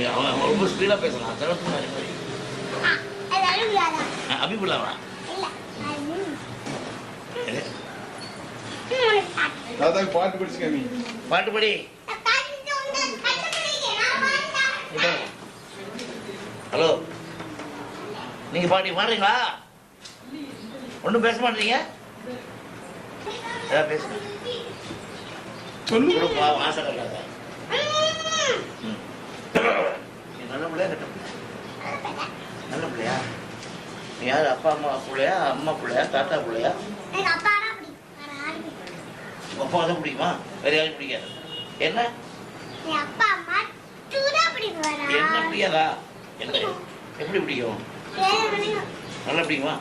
அவன் ரொம்ப ஸ்பீடா பேசலாம். அபிபுல்லாவா? பாட்டு படிச்சுக்காமி. பாட்டு படி. ஹலோ, நீங்க பாடுறீங்களா? ஒன்றும் பேச மாட்டீங்க. ஏதாவது பேசுங்க. சொல்லு. ஆசை கட்டாத. நல்ல பிள்ளையா கட்ட பிள்ளையா? நல்ல பிள்ளையா? நீ யாரு? அப்பா அம்மா பிள்ளையா, அம்மா பிள்ளையா, தாத்தா பிள்ளையா? அப்பா தான் பிடிக்குமா? வேற யாரும் பிடிக்காது. என்ன என்ன பிடிக்காதா? என்ன எப்படி பிடிக்கும்? நல்லா பிடிக்குமா?